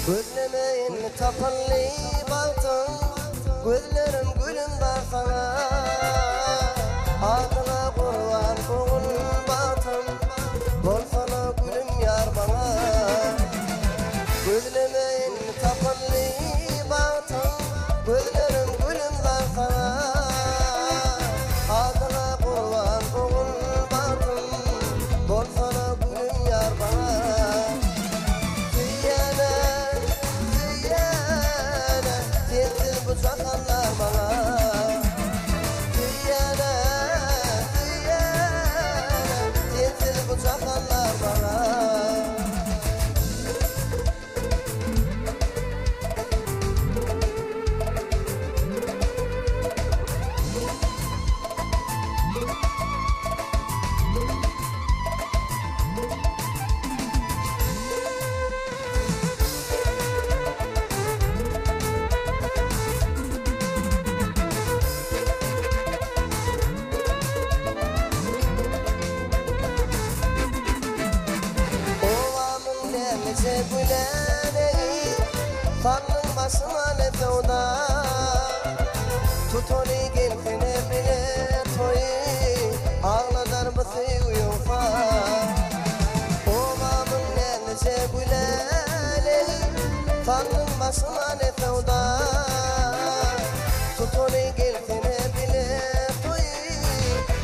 Gözlemeyin tapalli baltın, gözlerim gülüm var sana. Adına kurban boğul batım, bolsana gülüm yar bana. Gözlemeyin tapalli baltın, gözlerim gülüm var sana. Adına kurban boğul batım, bolsana gülüm yar bana. Sakallar bana Diyene, yeter bu sakallar bana. Güleneyi Tanrın başına ne tevda Tutoni gelkine bile toyi Ağladar bısı uyufa Ovamın nennese güleneyi Tanrın başına ne tevda Tutoni gelkine bile toyi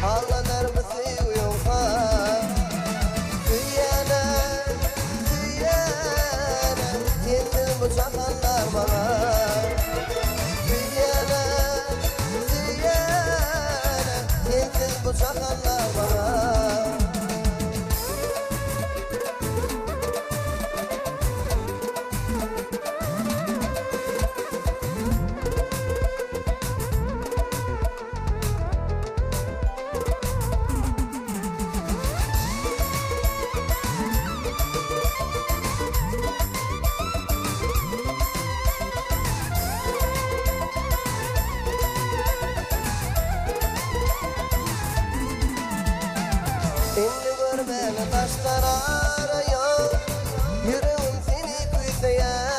Ağladar bısı uyufa Bu sakallar bana Diyene, yeter bu sakallar bana. Şimdi gör beni taşlar arıyor Yüreğim seni kuysayan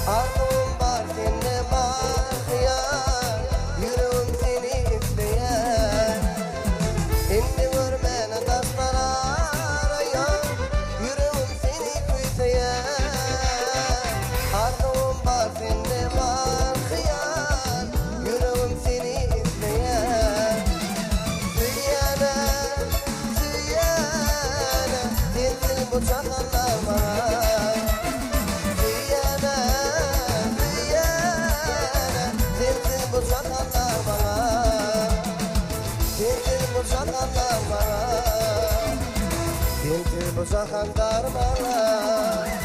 Arzum var seninle bakıyan Yüreğim seni isteyen Şimdi gör beni taşlar arıyor Yüreğim seni kuysayan Arzum var seninle bakıyan Yüreğim seni isteyen Bu sakallar bana Diyene, yeter bu sakallar bana Yeter bu sakallar bana Yeter bu sakallar bana